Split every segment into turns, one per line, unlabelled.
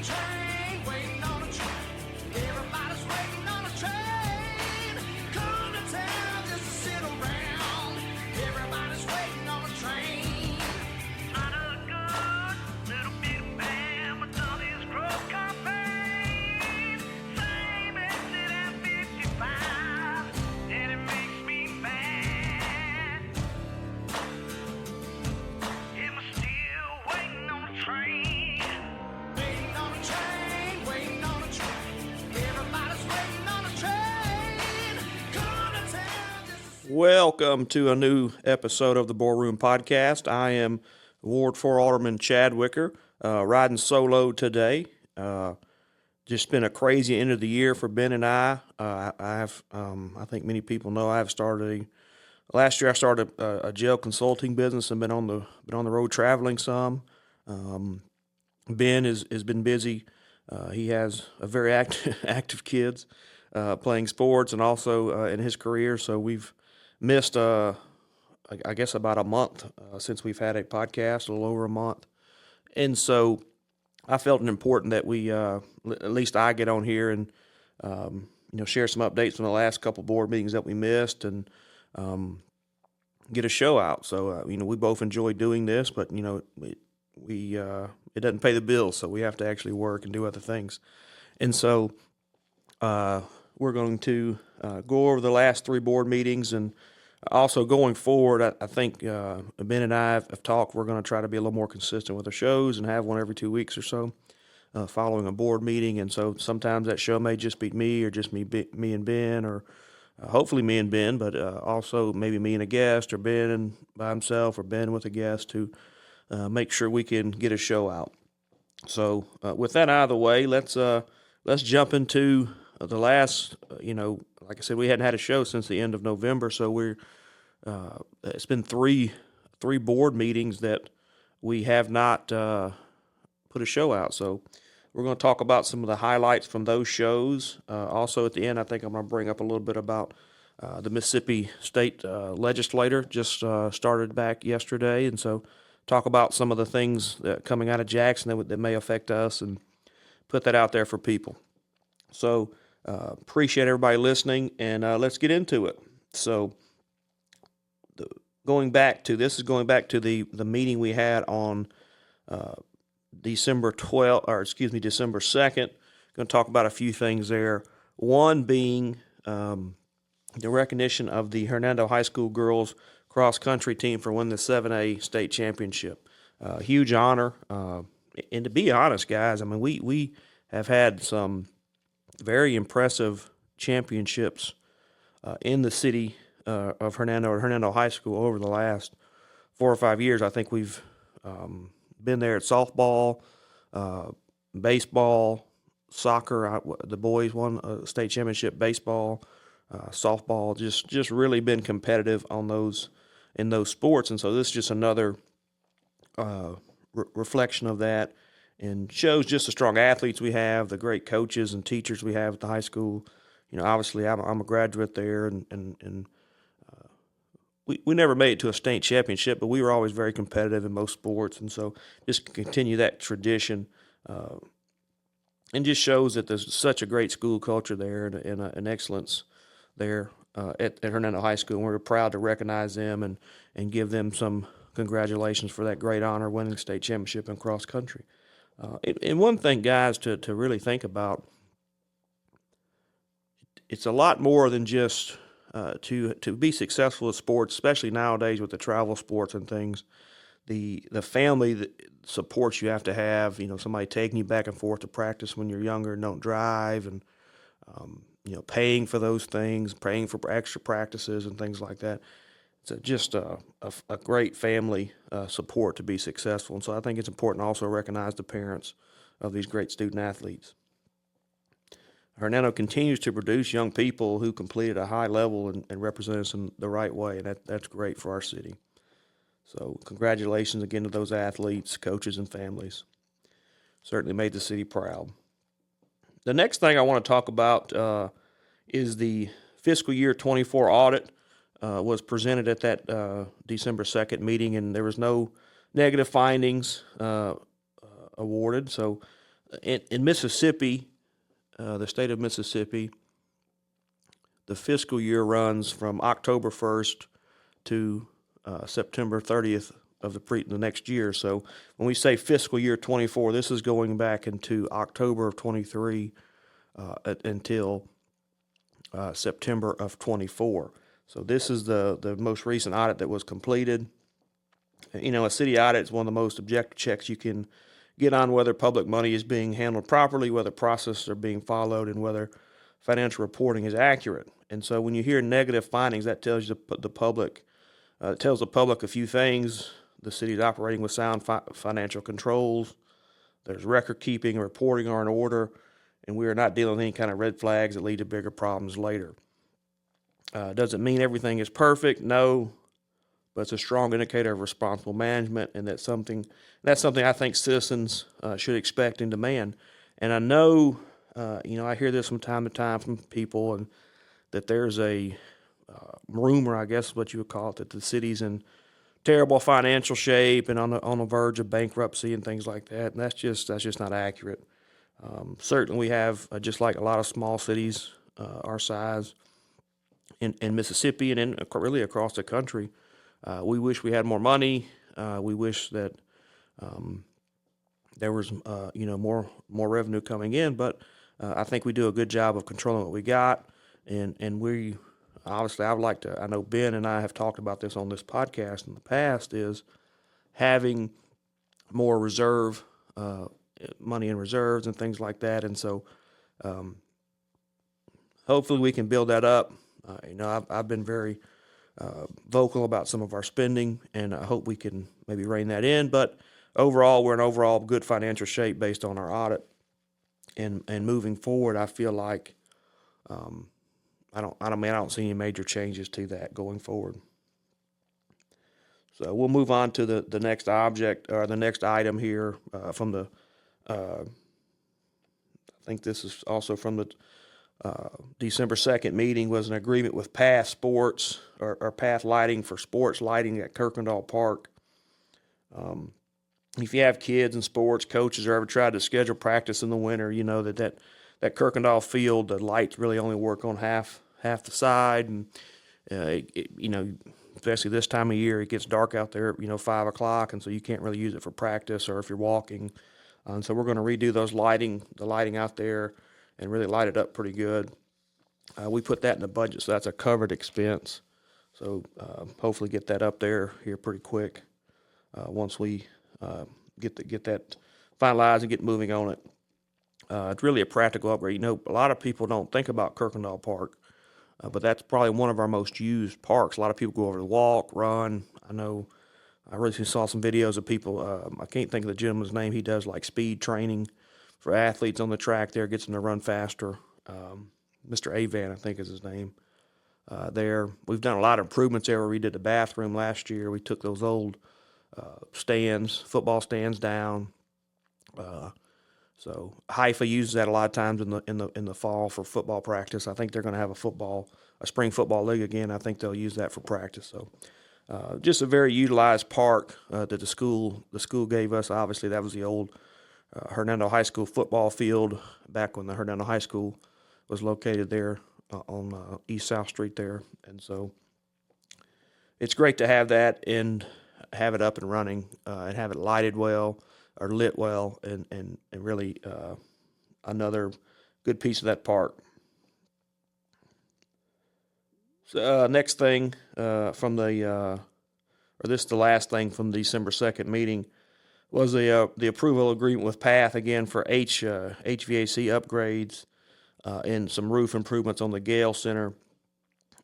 train, waiting on a train. Everybody's waiting on a train. Come to town just to sit around. Everybody's waiting on a train. I know a good little bit of band with all these growth campaign. Same exit at 55, and it makes me mad. Am I still waiting on a train? Waiting on a train, waiting on a train. Everybody's waiting on a train. Come to town just to...
Welcome to a new episode of the Boardroom Podcast. I am Ward 4 Alderman Chad Wicker, riding solo today. Just been a crazy end of the year for Ben and I. I think many people know last year I started a jail consulting business and been on the road traveling some. Ben has been busy. He has a very active kids playing sports and also in his career. So we've missed I guess about a month since we've had a podcast, a little over a month. And so I felt it important that we, at least I get on here and, share some updates from the last couple board meetings that we missed and get a show out. So, we both enjoy doing this, but, it doesn't pay the bills, so we have to actually work and do other things. And so we're going to go over the last three board meetings, and also going forward, I think Ben and I have talked, we're going to try to be a little more consistent with our shows and have one every 2 weeks or so following a board meeting. And so sometimes that show may just be me or just me and Ben, or hopefully me and Ben, but also maybe me and a guest, or Ben and by himself, or Ben with a guest, to make sure we can get a show out. So with that out of the way, let's jump into the last, like I said, we hadn't had a show since the end of November, so it's been three board meetings that we have not put a show out. So we're going to talk about some of the highlights from those shows. Also at the end, I think I'm going to bring up a little bit about the Mississippi State legislator just started back yesterday, and so talk about some of the things that coming out of Jackson that may affect us and put that out there for people. So appreciate everybody listening, and let's get into it. So going back to the meeting we had on December 2nd. Going to talk about a few things there. One being the recognition of the Hernando High School girls cross-country team for winning the 7A state championship. Huge honor. And to be honest, guys, we have had some very impressive championships in the city of Hernando, or Hernando High School, over the last 4 or 5 years. I think we've been there at softball, baseball, soccer. The boys won a state championship. Baseball, softball, just really been competitive in those sports. And so this is just another reflection of that, and shows just the strong athletes we have, the great coaches and teachers we have at the high school. Obviously I'm a graduate there, and we never made it to a state championship, but we were always very competitive in most sports. And so just continue that tradition, and just shows that there's such a great school culture there and an excellence there at Hernando High School. And we're proud to recognize them and give them some congratulations for that great honor, winning the state championship in cross country. And one thing, guys, to really think about, it's a lot more than just to be successful in sports, especially nowadays with the travel sports and things. The family that supports you have to have, somebody taking you back and forth to practice when you're younger and don't drive, and paying for those things, paying for extra practices and things like that. It's just a great family support to be successful. And so I think it's important to also recognize the parents of these great student athletes. Hernando continues to produce young people who completed a high level and represent us in the right way, and that's great for our city. So congratulations again to those athletes, coaches, and families. Certainly made the city proud. The next thing I want to talk about is the fiscal year 24 audit. Was presented at that December 2nd meeting, and there was no negative findings awarded. So In Mississippi, the state of Mississippi, the fiscal year runs from October 1st to September 30th of the next year. So when we say fiscal year 24, this is going back into October of 23 until September of 24. So this is the most recent audit that was completed. You know, a city audit is one of the most objective checks you can get on whether public money is being handled properly, whether processes are being followed, and whether financial reporting is accurate. And so when you hear negative findings, that tells you the public, tells the public a few things. The city is operating with sound financial controls. There's record keeping and reporting are in order, and we are not dealing with any kind of red flags that lead to bigger problems later. Does it mean everything is perfect? No, but it's a strong indicator of responsible management, and that's something I think citizens should expect and demand. And I know, I hear this from time to time from people, and that there's a rumor, I guess is what you would call it, that the city's in terrible financial shape and on the verge of bankruptcy and things like that. And that's just not accurate. Certainly, we have just like a lot of small cities our size in Mississippi and really across the country. We wish we had more money. We wish that there was more revenue coming in, but I think we do a good job of controlling what we got. And we obviously, I know Ben and I have talked about this on this podcast in the past, is having more reserve money in reserves and things like that. And so hopefully we can build that up. I've been very vocal about some of our spending, and I hope we can maybe rein that in. But overall, we're in overall good financial shape based on our audit. And moving forward, I feel like I don't see any major changes to that going forward. So we'll move on to the next object, or the next item here from the. I think this is also from the December 2nd meeting, was an agreement with Path Sports or Path Lighting for sports lighting at Kirkendall Park. If you have kids in sports, coaches, or ever tried to schedule practice in the winter, you know that Kirkendall field, the lights really only work on half the side, and especially this time of year, it gets dark out there, 5 o'clock, and so you can't really use it for practice or if you're walking. And so we're going to redo the lighting out there, and really light it up pretty good. We put that in the budget, so that's a covered expense. So hopefully get that up there here pretty quick once we get that finalized and get moving on it. It's really a practical upgrade. A lot of people don't think about Kirkendall Park, but that's probably one of our most used parks. A lot of people go over to walk, run. I know I recently saw some videos of people. I can't think of the gentleman's name. He does like speed training for athletes on the track there, gets them to run faster. Mr. Avan, I think is his name. There, we've done a lot of improvements there. We redid the bathroom last year. We took those old football stands down. So Haifa uses that a lot of times in the fall for football practice. I think they're going to have a spring football league again. I think they'll use that for practice. So just a very utilized park that the school gave us. Obviously, that was the old Hernando High School football field back when the Hernando High School was located there on East South Street there. And so it's great to have that and have it up and running and have it lighted well or lit well, and really another good piece of that park. So next thing from this is the last thing from the December 2nd meeting, was the approval agreement with Path again for HVAC upgrades and some roof improvements on the Gale Center.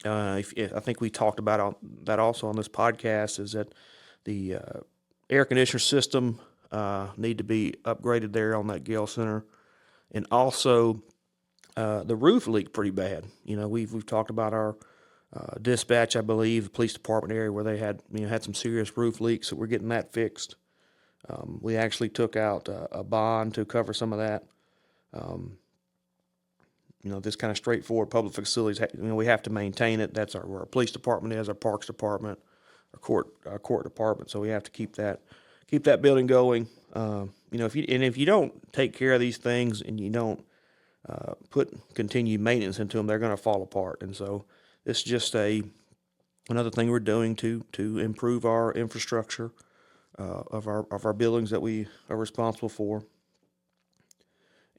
I think we talked about that also on this podcast, is that the air conditioner system need to be upgraded there on that Gale Center, and also the roof leaked pretty bad. We've talked about our dispatch, I believe, the police department area where they had some serious roof leaks, so we're getting that fixed. We actually took out a bond to cover some of that. This kind of straightforward public facilities, we have to maintain it. That's where our police department is, our parks department, our court department. So we have to keep that building going. if you don't take care of these things and you don't put continued maintenance into them, they're going to fall apart. And so this is just another thing we're doing to improve our infrastructure of our buildings that we are responsible for.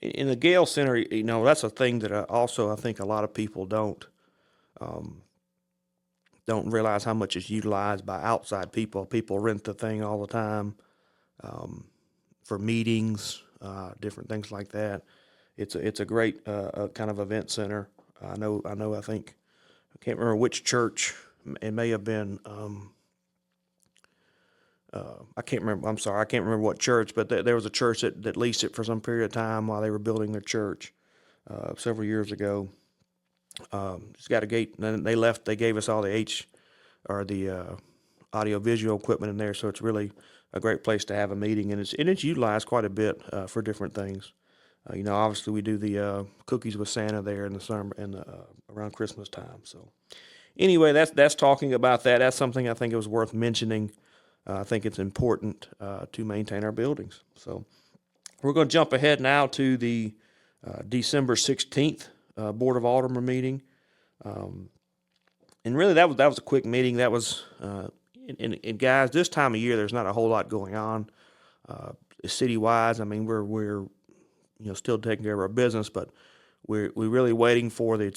In the Gale Center, that's a thing that I think a lot of people don't realize how much is utilized by outside people. People rent the thing all the time for meetings, different things like that. It's a great kind of event center. I think I can't remember which church. It may have been. I can't remember. I'm sorry. I can't remember what church, but there was a church that leased it for some period of time while they were building their church several years ago. It's got a gate. And then they left. They gave us all the audio visual equipment in there, so it's really a great place to have a meeting, and it's utilized quite a bit for different things. Obviously we do the cookies with Santa there in the summer and around Christmas time. So anyway, that's talking about that. That's something I think it was worth mentioning. I think it's important to maintain our buildings. So we're going to jump ahead now to the December 16th Board of Alderman meeting. And really that was a quick meeting. That was, and guys, this time of year, there's not a whole lot going on city-wise. I mean, we're still taking care of our business, but we're really waiting for the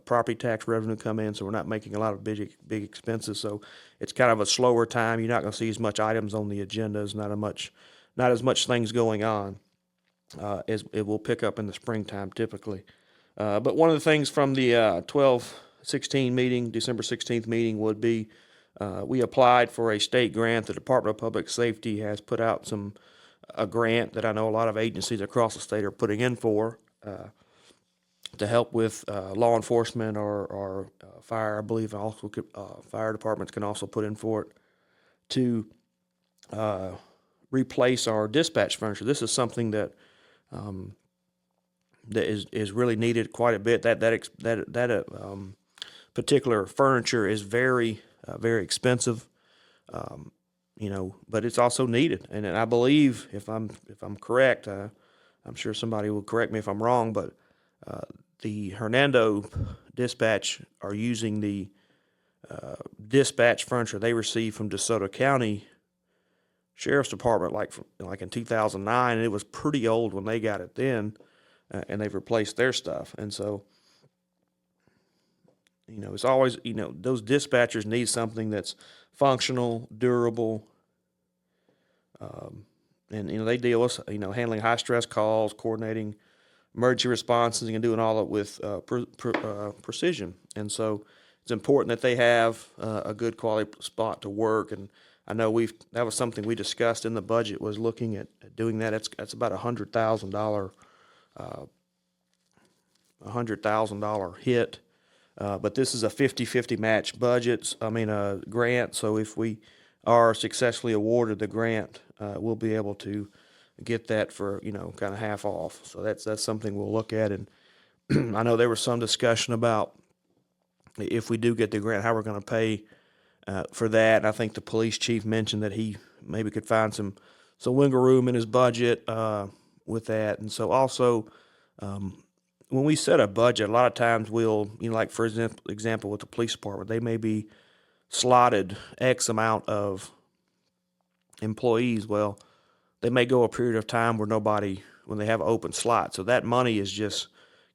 property tax revenue to come in, so we're not making a lot of big expenses. So it's kind of a slower time. You're not going to see as much items on the agendas, not as much things going on as it will pick up in the springtime typically. But one of the things from the 12-16 meeting, December 16th meeting, would be we applied for a state grant. The Department of Public Safety has put out a grant that I know a lot of agencies across the state are putting in for to help with law enforcement or fire. I believe also fire departments can also put in for it to replace our dispatch furniture. This is something that is really needed quite a bit. That particular furniture is very expensive. But it's also needed, and I believe if I'm correct, I'm sure somebody will correct me if I'm wrong, but the Hernando dispatch are using the dispatch furniture they received from DeSoto County Sheriff's Department, like in 2009, and it was pretty old when they got it then, and they've replaced their stuff, and so. It's always, those dispatchers need something that's functional, durable, and, they deal with, handling high-stress calls, coordinating emergency responses, and doing all of it with precision. And so it's important that they have a good quality spot to work. And I know that was something we discussed in the budget, was looking at doing that. That's about $100,000 hit. But this is a 50-50 match grant. So if we are successfully awarded the grant, we'll be able to get that for, kind of half off. So that's something we'll look at. And I know there was some discussion about if we do get the grant, how we're going to pay for that. And I think the police chief mentioned that he maybe could find some wiggle room in his budget with that. And so also, when we set a budget, a lot of times we'll, like for example, with the police department, they may be slotted X amount of employees. Well, they may go a period of time when they have an open slot. So that money is just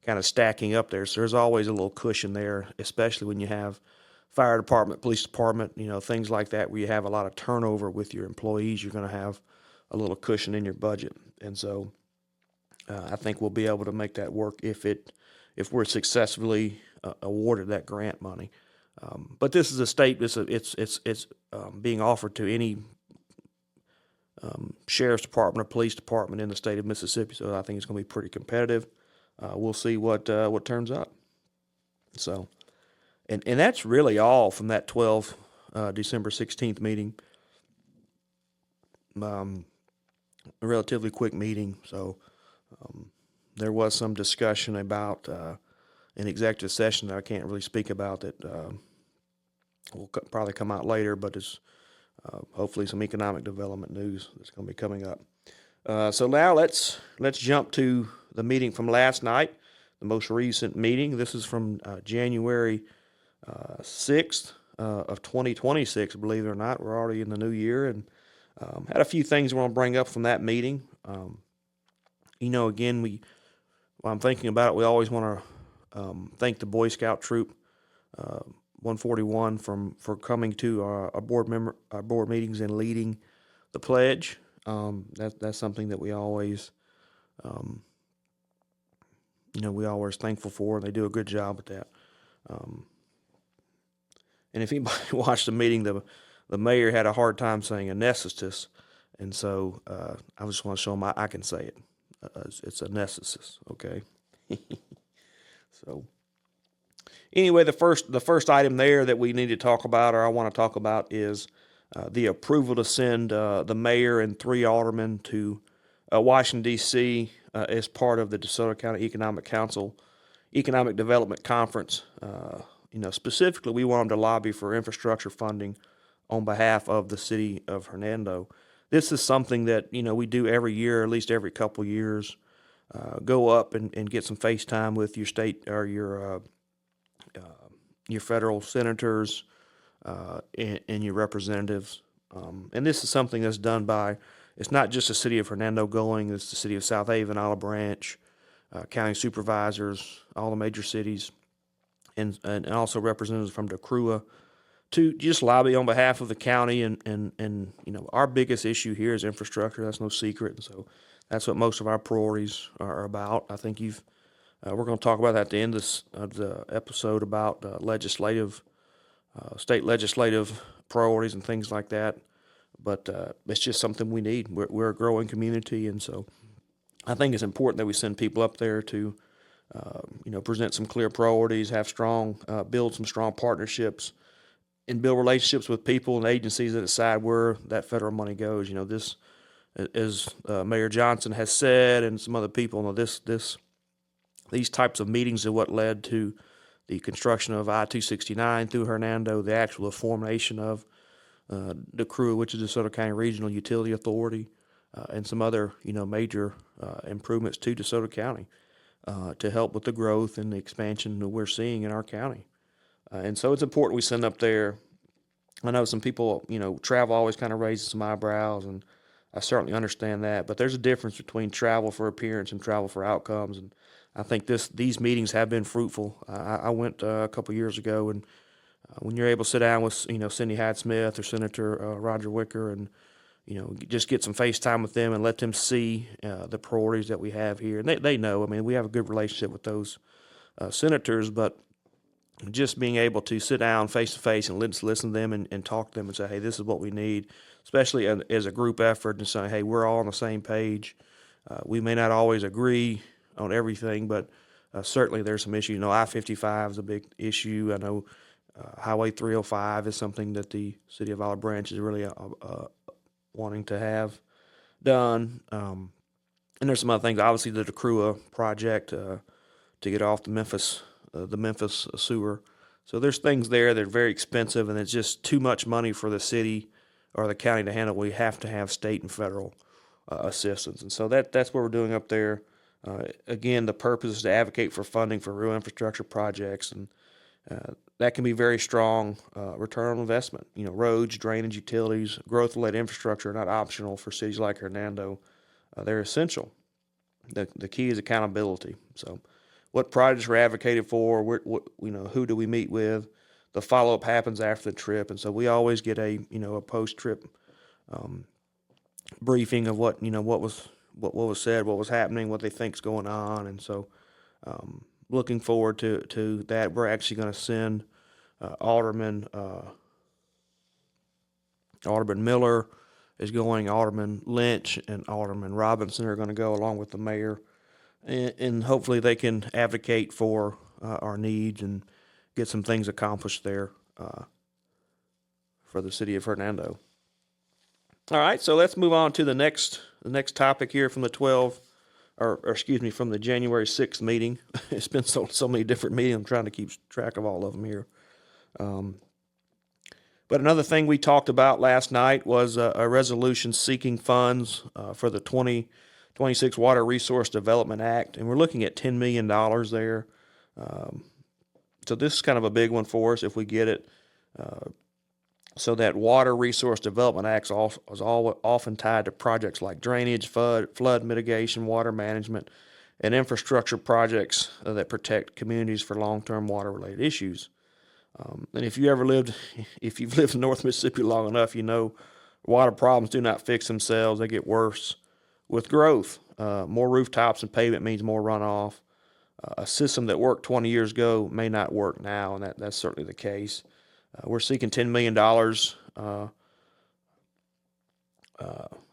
kind of stacking up there. So there's always a little cushion there, especially when you have fire department, police department, things like that, where you have a lot of turnover with your employees. You're going to have a little cushion in your budget. And so I think we'll be able to make that work if we're successfully awarded that grant money. But this is a state. It's being offered to any sheriff's department or police department in the state of Mississippi. So I think it's going to be pretty competitive. We'll see what turns up. So, and that's really all from that December 16th meeting. A relatively quick meeting. So. There was some discussion about an executive session that I can't really speak about that will probably come out later, but it's hopefully some economic development news that's going to be coming up. So now let's jump to the meeting from last night, the most recent meeting. This is from January 6th of 2026, believe it or not. We're already in the new year, and had a few things we want to bring up from that meeting. Again, while I'm thinking about it, we always want to thank the Boy Scout Troop 141 for coming to our board meetings and leading the pledge. That's something that we always, we always thankful for, and they do a good job at that. And if anybody watched the meeting, the mayor had a hard time saying anesthesis, and so I just want to show him I can say it. It's anesthesis, okay? So anyway, the first item there that we need to talk about, or I want to talk about, is the approval to send the mayor and 3 aldermen to Washington, D.C. As part of the DeSoto County Economic Council Economic Development Conference. Specifically, we want them to lobby for infrastructure funding on behalf of the city of Hernando. This is something that, we do every year, at least every couple years. Go up and get some face time with your state or your federal senators and your representatives. And this is something that's done by, it's not just the city of Hernando going, it's the city of South Haven, Olive Branch, county supervisors, all the major cities, and also representatives from DeCrua to just lobby on behalf of the county. And our biggest issue here is infrastructure. That's no secret. And so that's what most of our priorities are about. I think we're going to talk about that at the end of the episode about state legislative priorities and things like that. But it's just something we need. We're a growing community, and so I think it's important that we send people up there to, present some clear priorities, build some strong partnerships, and build relationships with people and agencies that decide where that federal money goes. This, as Mayor Johnson has said, and some other people, these types of meetings are what led to the construction of I-269 through Hernando, the actual formation of DeCrua, which is the DeSoto County Regional Utility Authority, and some other, major improvements to DeSoto County to help with the growth and the expansion that we're seeing in our county. And so it's important we send up there. I know some people, travel always kind of raises some eyebrows, and I certainly understand that. But there's a difference between travel for appearance and travel for outcomes. And I think these meetings have been fruitful. I went a couple years ago, and when you're able to sit down with, Cindy Hyde-Smith or Senator Roger Wicker and, just get some face time with them and let them see the priorities that we have here. And they know, we have a good relationship with those senators, but just being able to sit down face to face and listen to them and talk to them and say, hey, this is what we need, especially as a group effort, and say, hey, we're all on the same page. We may not always agree on everything, but certainly there's some issues. I-55 is a big issue. I know Highway 305 is something that the city of Olive Branch is really wanting to have done. And there's some other things. Obviously, the DeCrua project to get off the Memphis sewer. So there's things there that are very expensive, and it's just too much money for the city or the county to handle. We have to have state and federal assistance, and so that's what we're doing up there. Again, the purpose is to advocate for funding for real infrastructure projects, and that can be very strong return on investment. Roads, drainage, utilities, growth-led infrastructure are not optional for cities like Hernando. They're essential. The key is accountability. So what projects were advocated for, who do we meet with, the follow-up happens after the trip. And so we always get a post-trip briefing of what was said, what was happening, what they think's going on. And so looking forward to that. We're actually going to send Alderman Miller is going, Alderman Lynch and Alderman Robinson are going to go along with the mayor, and hopefully they can advocate for our needs and get some things accomplished there for the city of Hernando. All right, so let's move on to the next topic here from the from the January 6th meeting. It's been so many different meetings. I'm trying to keep track of all of them here. But another thing we talked about last night was a resolution seeking funds for the 2026 Water Resource Development Act, and we're looking at $10 million there. So this is kind of a big one for us if we get it. So that Water Resource Development Act is often tied to projects like drainage, flood mitigation, water management, and infrastructure projects that protect communities for long-term water-related issues. And if you've lived in North Mississippi long enough, you know water problems do not fix themselves. They get worse with growth. More rooftops and pavement means more runoff. A system that worked 20 years ago may not work now, and that's certainly the case. We're seeking $10 million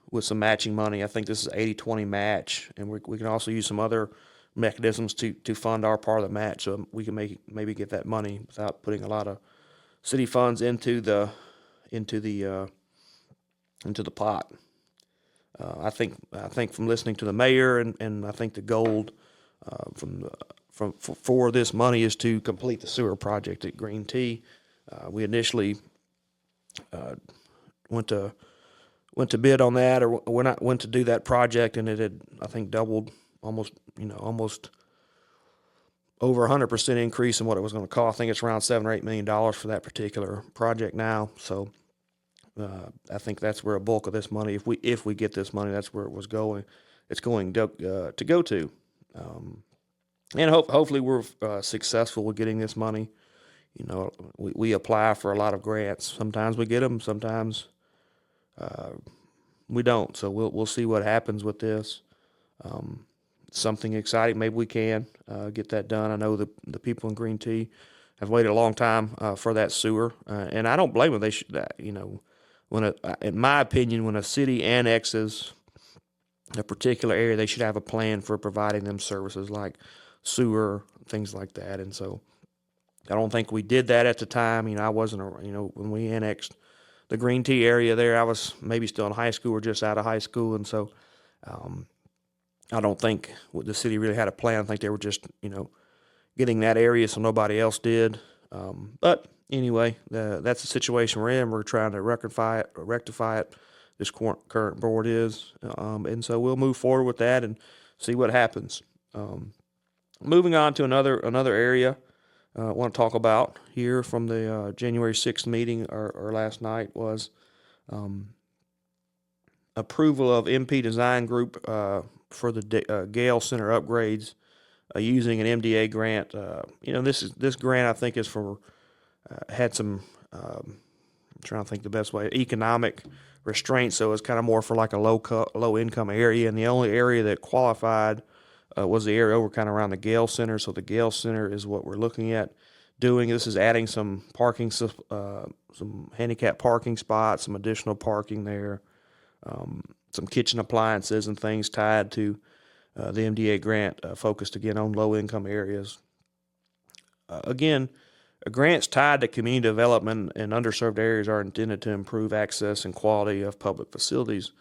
with some matching money. I think this is 80-20 match, and we can also use some other mechanisms to fund our part of the match, so we can maybe get that money without putting a lot of city funds into the pot. I think from listening to the mayor and I think the goal for this money is to complete the sewer project at Green Tea. We initially went to bid on that, or went to do that project, and it had, I think, doubled, almost over 100% increase in what it was going to cost. I think it's around $7 or $8 million for that particular project now. So I think that's where a bulk of this money, if we get this money, that's where it was going. It's going to go to, and hopefully we're successful with getting this money. You know, we apply for a lot of grants. Sometimes we get them, sometimes we don't. So we'll see what happens with this. Something exciting. Maybe we can get that done. I know the people in Green Tea have waited a long time for that sewer, and I don't blame them. They should, in my opinion, when a city annexes a particular area, they should have a plan for providing them services like sewer, things like that. And so I don't think we did that at the time. I wasn't, when we annexed the Green Tea area there, I was maybe still in high school or just out of high school. And so I don't think the city really had a plan. I think they were just, getting that area so nobody else did. But anyway, that's the situation we're in. We're trying to rectify it. This current board is. And so we'll move forward with that and see what happens. Moving on to another area I want to talk about here from the January 6th meeting or last night was approval of MP Design Group for the Gale Center upgrades using an MDA grant. This grant I think is for had some I'm trying to think the best way, economic restraints, so it's kind of more for like a low income area, and the only area that qualified was the area over kind of around the Gale Center. So the Gale Center is what we're looking at doing. This is adding some parking, some handicap parking spots, some additional parking there, some kitchen appliances and things tied to the MDA grant, focused again on low income areas. Again, grants tied to community development and underserved areas are intended to improve access and quality of public facilities.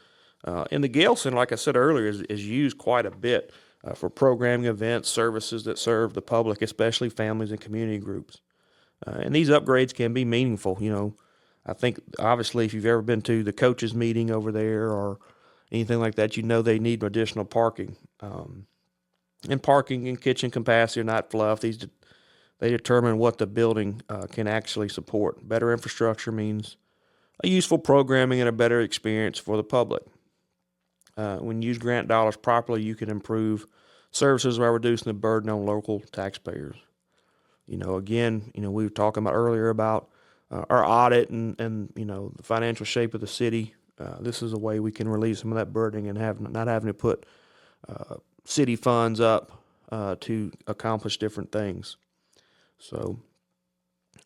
And the Gale Center, like I said earlier, is used quite a bit for programming, events, services that serve the public, especially families and community groups. And these upgrades can be meaningful. I think obviously if you've ever been to the coaches meeting over there or anything like that, they need additional parking. And parking and kitchen capacity are not fluff. They determine what the building can actually support. Better infrastructure means a useful programming and a better experience for the public. When you use grant dollars properly, you can improve services while reducing the burden on local taxpayers. We were talking about earlier about our audit and the financial shape of the city. This is a way we can relieve some of that burden and not having to put city funds up to accomplish different things. So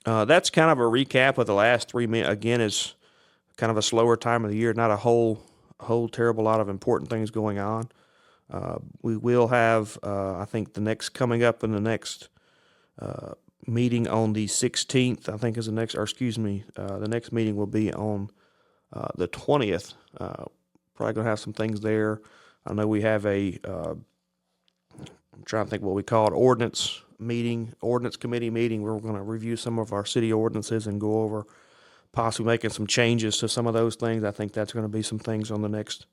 that's kind of a recap of the last 3 minutes. Again, it's kind of a slower time of the year, not a whole terrible lot of important things going on. We will have, I think, the next meeting on the 16th, I think is the next, the next meeting will be on the 20th. Probably going to have some things there. I know we have I'm trying to think what we call it, ordinance committee meeting, where we're going to review some of our city ordinances and go over possibly making some changes to some of those things. I think that's going to be some things on the next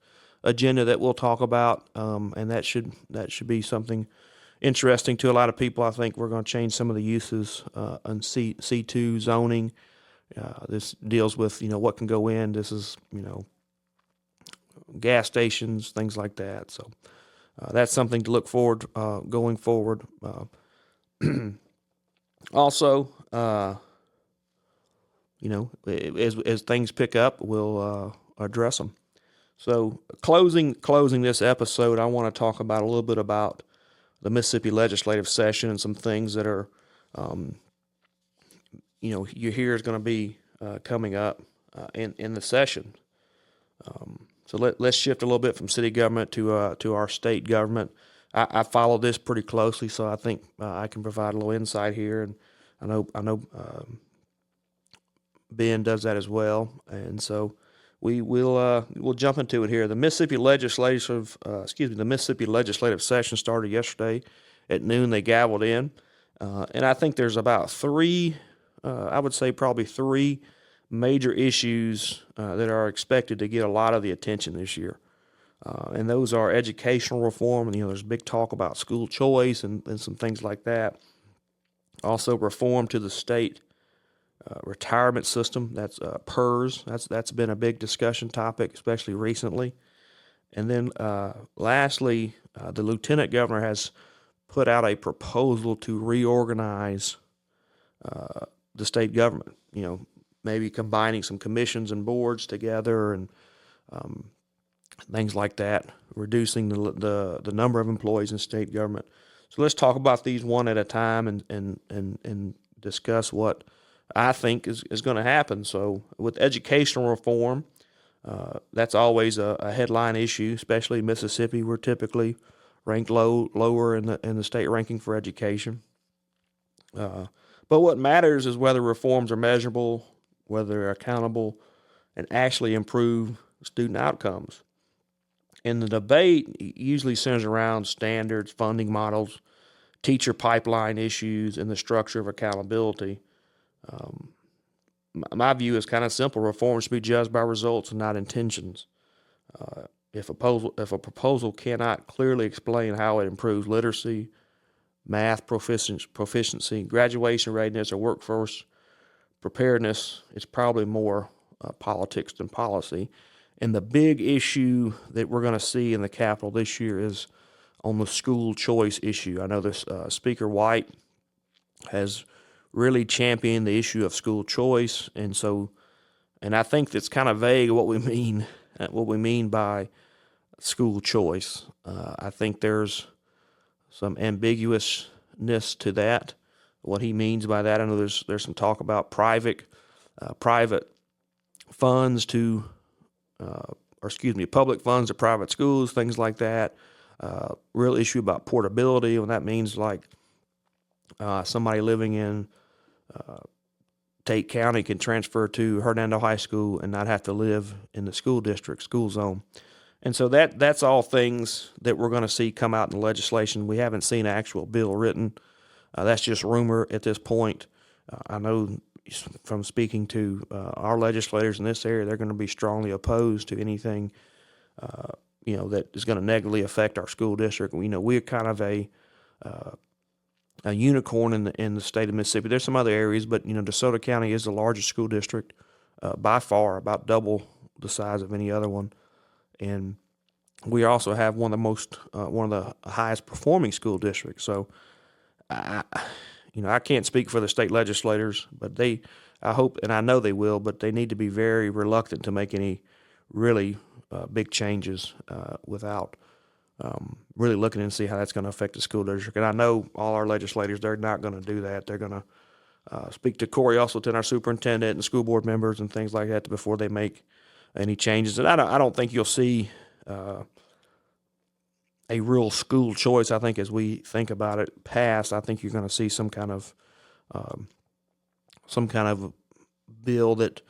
agenda that we'll talk about, and that should be something interesting to a lot of people. I think we're going to change some of the uses on C2 zoning. This deals with, what can go in. This is, gas stations, things like that. So that's something to look forward going forward. Also, as things pick up, we'll address them. So closing this episode, I want to talk about a little bit about the Mississippi legislative session and some things that are, you hear is going to be coming up in the session. So let's shift a little bit from city government to our state government. I follow this pretty closely, so I think I can provide a little insight here, and I know Ben does that as well, and so we'll jump into it here. The Mississippi legislative session started yesterday at noon. They gavelled in, and I think there's about I would say probably three major issues that are expected to get a lot of the attention this year. And those are educational reform, and there's big talk about school choice and some things like that. Also, reform to the state retirement system. That's PERS. That's been a big discussion topic, especially recently. And then lastly, the lieutenant governor has put out a proposal to reorganize the state government. Maybe combining some commissions and boards together and things like that, reducing the number of employees in state government. So let's talk about these one at a time and discuss what I think is going to happen. So with educational reform, that's always a headline issue, especially in Mississippi. We're typically ranked lower in the state ranking for education. But what matters is whether reforms are measurable, whether they're accountable, and actually improve student outcomes. And the debate usually centers around standards, funding models, teacher pipeline issues, and the structure of accountability. My view is kind of simple. Reforms should be judged by results and not intentions. If a proposal cannot clearly explain how it improves literacy, math proficiency, graduation readiness, or workforce preparedness, it's probably more politics than policy. And the big issue that we're going to see in the Capitol this year is on the school choice issue. I know this Speaker White has really championed the issue of school choice, and I think that's kind of vague what we mean by school choice. I think there's some ambiguousness to that, what he means by that. I know there's some talk about private funds to, public funds to private schools, things like that. Real issue about portability, and that means like somebody living in Tate County can transfer to Hernando High School and not have to live in the school zone. And so that's all things that we're going to see come out in the legislation. We haven't seen an actual bill written. That's just rumor at this point. I know from speaking to our legislators in this area, they're going to be strongly opposed to anything, that is going to negatively affect our school district. We're kind of a unicorn in the state of Mississippi. There's some other areas, but DeSoto County is the largest school district by far, about double the size of any other one, and we also have one of the highest performing school districts. So, I can't speak for the state legislators, but I hope, and I know they will, but they need to be very reluctant to make any really big changes without really looking and see how that's going to affect the school district. And I know all our legislators, they're not going to do that. They're going to speak to Corey Usleton, our superintendent, and school board members and things like that before they make any changes. And I don't think you'll see a real school choice. I think as we think about it pass, I think you're going to see some kind of bill that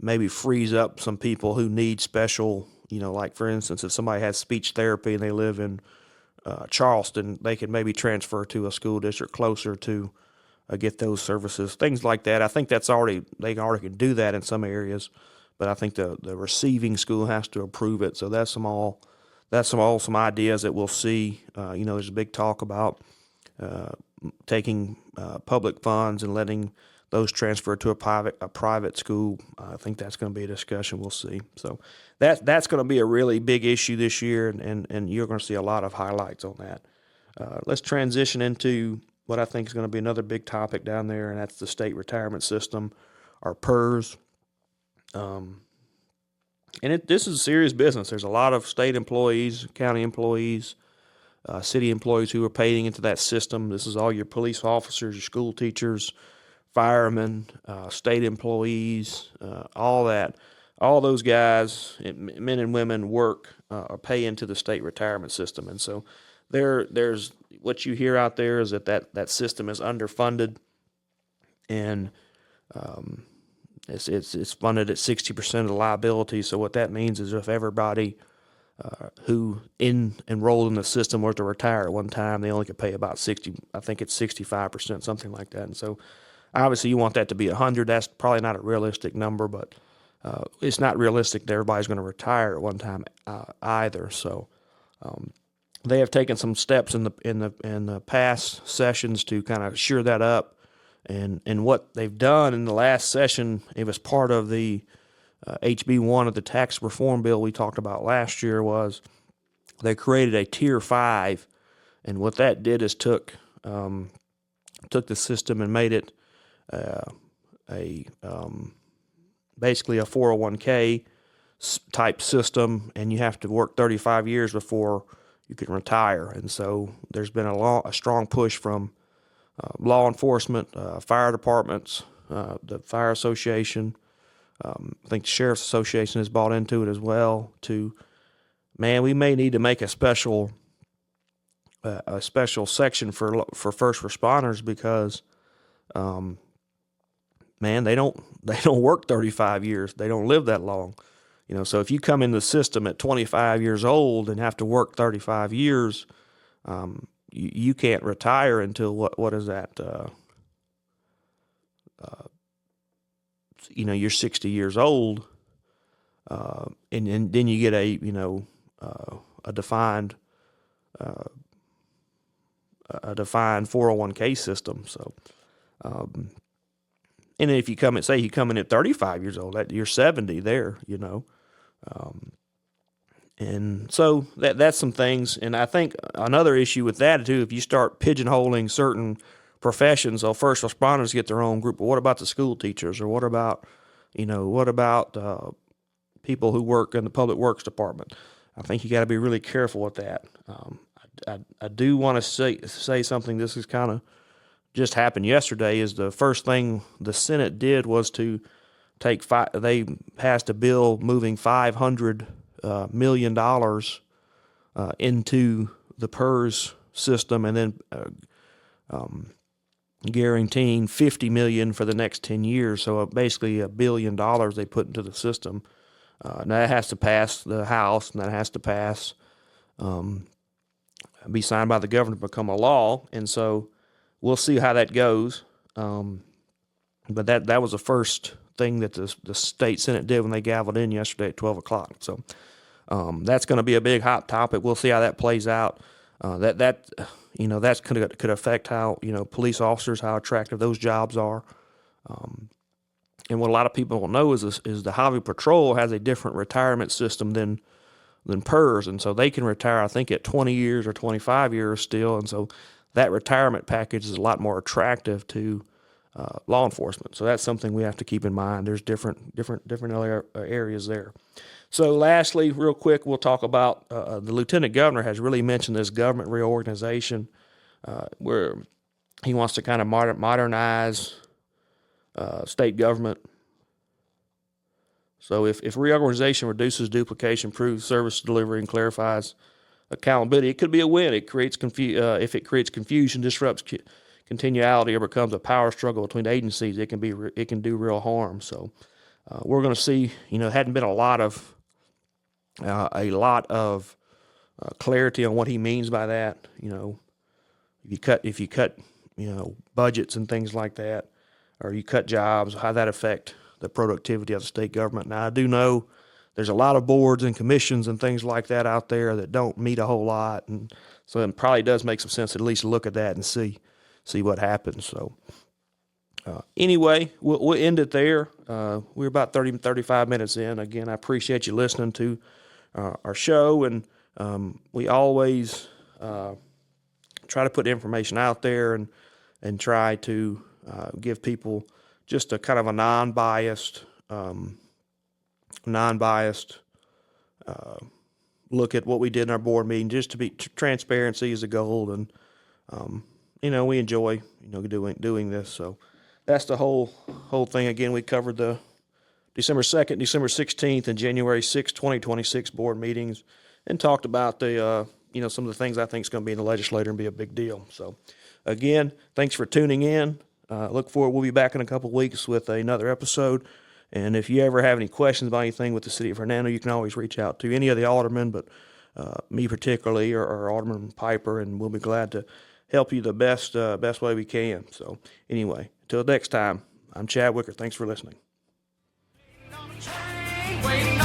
maybe frees up some people who need special, like for instance, if somebody has speech therapy and they live in Charleston, they could maybe transfer to a school district closer to get those services, things like that. I think they already can do that in some areas, but I think the receiving school has to approve it. So that's some ideas that we'll see. There's a big talk about taking public funds and letting those transfer to a private school. I think that's going to be a discussion we'll see. So that's going to be a really big issue this year, and you're going to see a lot of highlights on that. Let's transition into what I think is going to be another big topic down there, and that's the state retirement system, our PERS. This is serious business. There's a lot of state employees, county employees, city employees who are paying into that system. This is all your police officers, your school teachers, firemen, state employees, all that. All those guys, men and women, work or pay into the state retirement system. And so there's what you hear out there is that system is underfunded, and it's funded at 60% of the liability. So what that means is if everybody who enrolled in the system were to retire at one time, they only could pay about 60. I think it's 65%, something like that. And so obviously you want that to be 100. That's probably not a realistic number, but it's not realistic that everybody's going to retire at one time either. So they have taken some steps in the past sessions to kind of shore that up. And what they've done in the last session, it was part of the HB1 of the tax reform bill we talked about last year, was they created a Tier 5, and what that did is took the system and made it basically a 401k type system, and you have to work 35 years before you can retire. And so there's been a strong push from law enforcement, fire departments, the Fire Association. I think the Sheriff's Association has bought into it as well. We may need to make a special section for first responders because, they don't work 35 years. They don't live that long. So if you come in the system at 25 years old and have to work 35 years, you can't retire until what is that? You're 60 years old, and then you get a defined 401k system. So, and if you come in at 35 years old, you're 70 there, and so that's some things. And I think another issue with that too, if you start pigeonholing certain professions, so first responders get their own group, but what about the school teachers, or what about people who work in the public works department? I think you got to be really careful with that. I do want to say something. This is kind of just happened yesterday. Is the first thing the Senate did was to they passed a bill moving $500 million into the PERS system, and then guaranteeing $50 million for the next 10 years. So basically $1 billion they put into the system. And that has to pass the House, and that has to pass, be signed by the governor to become a law. And so we'll see how that goes. But that was the first thing that the state Senate did when they gavelled in yesterday at 12 o'clock. So that's going to be a big hot topic. We'll see how that plays out. That could affect how, police officers, how attractive those jobs are. And what a lot of people don't know is the Highway Patrol has a different retirement system than PERS. And so they can retire, I think, at 20 years or 25 years still. And so that retirement package is a lot more attractive to law enforcement. So that's something we have to keep in mind. There's different areas there. So lastly, real quick, we'll talk about the Lieutenant Governor has really mentioned this government reorganization where he wants to kind of modernize state government. So if reorganization reduces duplication, improves service delivery, and clarifies accountability, it could be a win. It creates if it creates confusion, disrupts continuality, or becomes a power struggle between agencies, it can do real harm. So we're going to see. Hadn't been a lot of clarity on what he means by that. If you cut budgets and things like that, or you cut jobs, how that affect the productivity of the state government. Now, I do know there's a lot of boards and commissions and things like that out there that don't meet a whole lot, and so it probably does make some sense to at least look at that and see what happens. So anyway, we'll end it there. We're about 35 minutes in. Again, I appreciate you listening to our show, and we always try to put information out there and try to give people just a kind of a non-biased look at what we did in our board meeting, just to be transparency is the goal, and we enjoy doing this. So that's the whole thing. Again, we covered the December 2nd, December 16th, and January 6th, 2026 board meetings, and talked about the some of the things I think is going to be in the legislature and be a big deal. So again, thanks for tuning in. Look forward. We'll be back in a couple of weeks with another episode. And if you ever have any questions about anything with the city of Hernando, you can always reach out to any of the aldermen, but me particularly, or Alderman Piper, and we'll be glad to help you the best way we can. So anyway, until next time, I'm Chad Wicker. Thanks for listening.
Waiting